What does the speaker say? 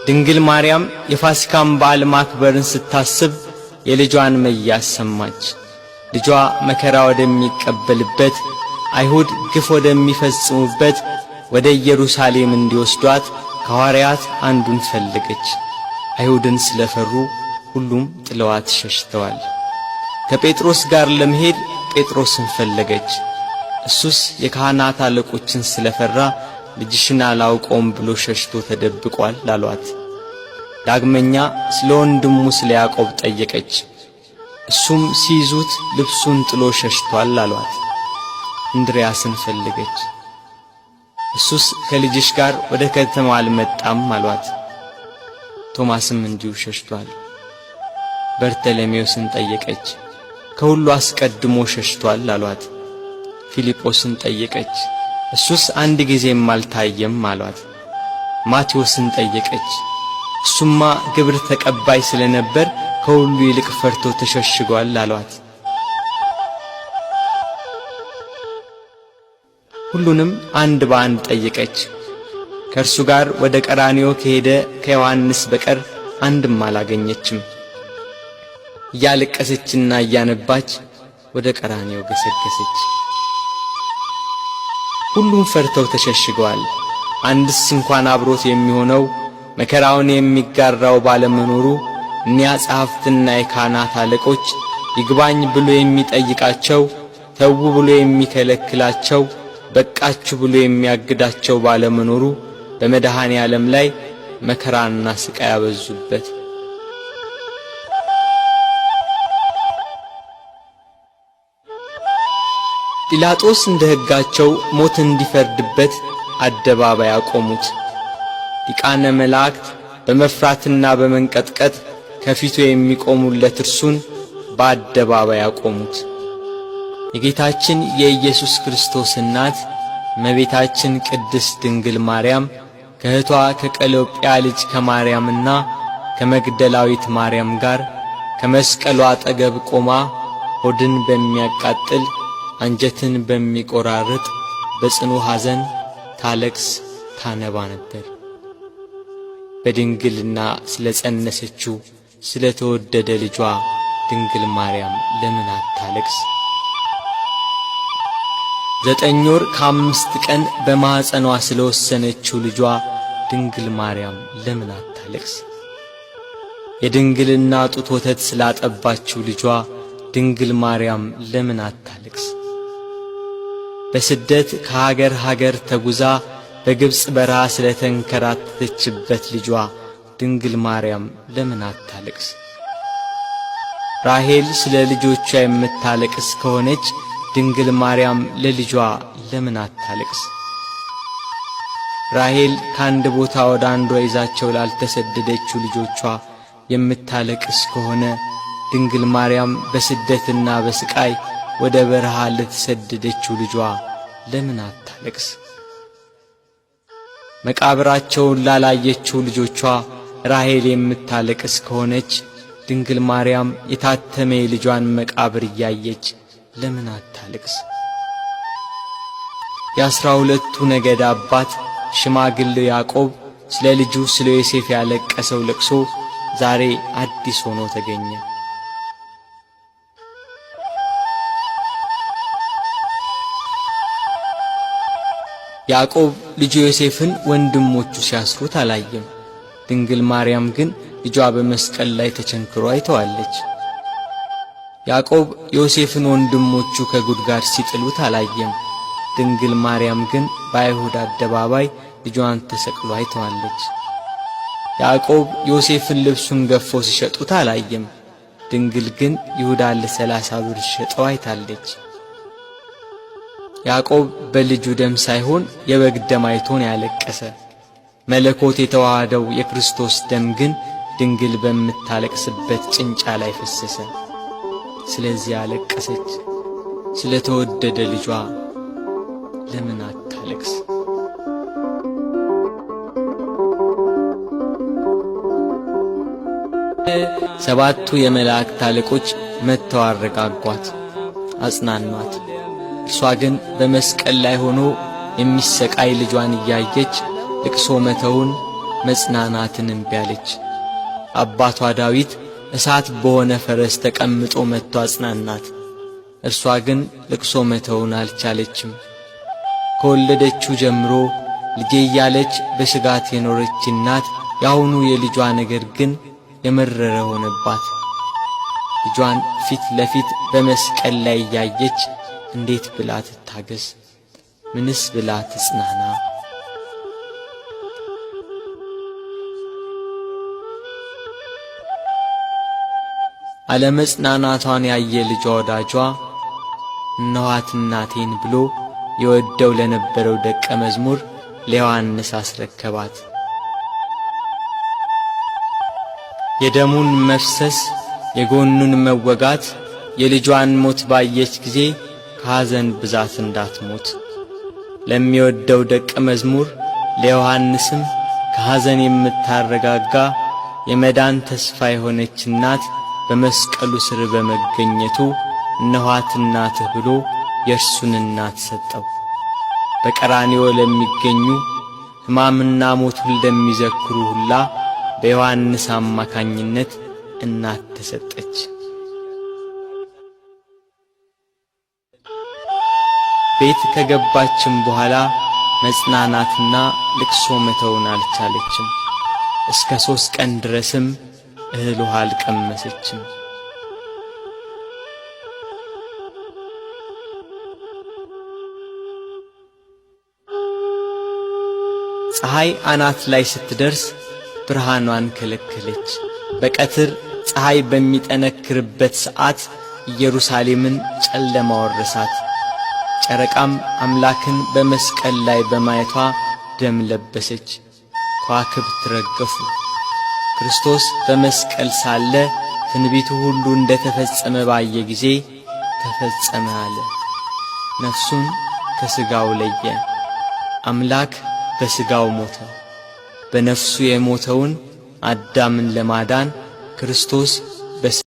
ድንግል ማርያም የፋሲካን በዓል ማክበርን ስታስብ የልጇን መያዝ ሰማች። ልጇ መከራ ወደሚቀበልበት አይሁድ ግፍ ወደሚፈጽሙበት ወደ ኢየሩሳሌም እንዲወስዷት ከሐዋርያት አንዱን ፈለገች። አይሁድን ስለፈሩ ሁሉም ጥለዋት ሸሽተዋል። ከጴጥሮስ ጋር ለመሄድ ጴጥሮስን ፈለገች። እሱስ የካህናት አለቆችን ስለፈራ ልጅሽን አላውቀውም ብሎ ሸሽቶ ተደብቋል አሏት። ዳግመኛ ስለ ወንድሙ ስለ ያዕቆብ ጠየቀች። እሱም ሲይዙት ልብሱን ጥሎ ሸሽቷል አሏት። እንድርያስን ፈለገች። እሱስ ከልጅሽ ጋር ወደ ከተማ አልመጣም አሏት። ቶማስም እንዲሁ ሸሽቷል። በርተሎሜዎስን ጠየቀች። ከሁሉ አስቀድሞ ሸሽቷል አሏት። ፊልጶስን ጠየቀች። እሱስ አንድ ጊዜም አልታየም አሏት። ማቴዎስን ጠየቀች። እሱማ ግብር ተቀባይ ስለነበር ከሁሉ ይልቅ ፈርቶ ተሸሽጓል አሏት። ሁሉንም አንድ በአንድ ጠየቀች። ከእርሱ ጋር ወደ ቀራንዮ ከሄደ ከዮሐንስ በቀር አንድም አላገኘችም። እያለቀሰችና እያነባች ወደ ቀራንዮ ገሰገሰች። ሁሉም ፈርተው ተሸሽገዋል። አንድስ እንኳን አብሮት የሚሆነው መከራውን የሚጋራው ባለመኖሩ እኒያ ጸሐፍትና የካህናት አለቆች ይግባኝ ብሎ የሚጠይቃቸው፣ ተዉ ብሎ የሚከለክላቸው፣ በቃችሁ ብሎ የሚያግዳቸው ባለመኖሩ በመድኃኔ ዓለም ላይ መከራና ስቃይ ያበዙበት። ጲላጦስ እንደ ሕጋቸው ሞት እንዲፈርድበት አደባባይ አቆሙት። ሊቃነ መላእክት በመፍራትና በመንቀጥቀጥ ከፊቱ የሚቆሙለት እርሱን በአደባባይ አቆሙት። የጌታችን የኢየሱስ ክርስቶስ እናት እመቤታችን ቅድስት ድንግል ማርያም ከእህቷ ከቀሎጵያ ልጅ ከማርያምና ከመግደላዊት ማርያም ጋር ከመስቀሉ አጠገብ ቆማ ሆድን በሚያቃጥል አንጀትን በሚቆራርጥ በጽኑ ሐዘን ታለቅስ ታነባ ነበር። በድንግልና ስለ ጸነሰችው ስለ ተወደደ ልጇ ድንግል ማርያም ለምን አታለቅስ? 9 ወር ከ5 ቀን በማኅፀኗ ስለ ወሰነችው ልጇ ድንግል ማርያም ለምን አታለቅስ? የድንግልና ጡት ወተት ስላጠባችው ልጇ ድንግል ማርያም ለምን አታለቅስ? በስደት ከሀገር ሀገር ተጉዛ በግብጽ በረሃ ስለ ተንከራተተችበት ልጇ ድንግል ማርያም ለምን አታለቅስ? ራሔል ስለ ልጆቿ የምታለቅስ ከሆነች ድንግል ማርያም ለልጇ ለምን አታለቅስ? ራሔል ከአንድ ቦታ ወደ አንዷ ይዛቸው ላልተሰደደችው ልጆቿ የምታለቅስ ከሆነ ድንግል ማርያም በስደትና በስቃይ ወደ በረሃ ለተሰደደችው ልጇ ለምን አታለቅስ? መቃብራቸውን ላላየችው ልጆቿ ራሔል የምታለቅስ ከሆነች ድንግል ማርያም የታተመ የልጇን መቃብር እያየች ለምን አታለቅስ? የ12ቱ ነገድ አባት ሽማግሌው ያዕቆብ ስለ ልጁ ስለ ዮሴፍ ያለቀሰው ለቅሶ ዛሬ አዲስ ሆኖ ተገኘ። ያዕቆብ ልጁ ዮሴፍን ወንድሞቹ ሲያስሩት አላየም። ድንግል ማርያም ግን ልጇ በመስቀል ላይ ተቸንክሮ አይተዋለች። ያዕቆብ ዮሴፍን ወንድሞቹ ከጉድጓድ ሲጥሉት አላየም። ድንግል ማርያም ግን በአይሁድ አደባባይ ልጇን ተሰቅሎ አይተዋለች። ያዕቆብ ዮሴፍን ልብሱን ገፈው ሲሸጡት አላየም። ድንግል ግን ይሁዳን ለ30 ብር ሸጠው አይታለች። ያዕቆብ በልጁ ደም ሳይሆን የበግ ደም አይቶን ያለቀሰ። መለኮት የተዋሃደው የክርስቶስ ደም ግን ድንግል በምታለቅስበት ጭንጫ ላይ ፈሰሰ። ስለዚህ አለቀሰች። ስለ ተወደደ ልጇ ለምን አታለቅስ? ሰባቱ የመላእክት አለቆች መጥተው አረጋጓት፣ አጽናኗት። እርሷ ግን በመስቀል ላይ ሆኖ የሚሰቃይ ልጇን እያየች ልቅሶ መተውን መጽናናትን እምቢ አለች። አባቷ ዳዊት እሳት በሆነ ፈረስ ተቀምጦ መጥቶ አጽናናት። እርሷ ግን ልቅሶ መተውን አልቻለችም። ከወለደችው ጀምሮ ልጄ እያለች በስጋት የኖረች እናት ያሁኑ የልጇ ነገር ግን የመረረ ሆነባት። ልጇን ፊት ለፊት በመስቀል ላይ እያየች እንዴት ብላ ትታገስ? ምንስ ብላ ትጽናና? አለመጽናናቷን ያየ ልጇ ወዳጇ እነኋት እናቴን ብሎ የወደው ለነበረው ደቀ መዝሙር ለዮሐንስ አስረከባት። የደሙን መፍሰስ የጎኑን መወጋት የልጇን ሞት ባየች ጊዜ ከሐዘን ብዛት እንዳትሞት ለሚወደው ደቀ መዝሙር ለዮሐንስም ከሐዘን የምታረጋጋ የመዳን ተስፋ የሆነች እናት በመስቀሉ ስር በመገኘቱ እነኋት እናትህ ብሎ የእርሱን እናት ሰጠው። በቀራንዮ ለሚገኙ ሕማምና ሞቱን ለሚዘክሩ ሁላ በዮሐንስ አማካኝነት እናት ተሰጠች። ቤት ከገባችም በኋላ መጽናናትና ልቅሶ መተውን አልቻለችም። እስከ 3 ቀን ድረስም እህል ውሃ አልቀመሰችም። ፀሐይ አናት ላይ ስትደርስ ብርሃኗን ከለከለች። በቀትር ፀሐይ በሚጠነክርበት ሰዓት ኢየሩሳሌምን ጨለማ ወረሳት። ጨረቃም አምላክን በመስቀል ላይ በማየቷ ደም ለበሰች። ከዋክብት ረገፉ። ክርስቶስ በመስቀል ሳለ ትንቢቱ ሁሉ እንደተፈጸመ ባየ ጊዜ ተፈጸመ አለ። ነፍሱን ከሥጋው ለየ። አምላክ በሥጋው ሞተ። በነፍሱ የሞተውን አዳምን ለማዳን ክርስቶስ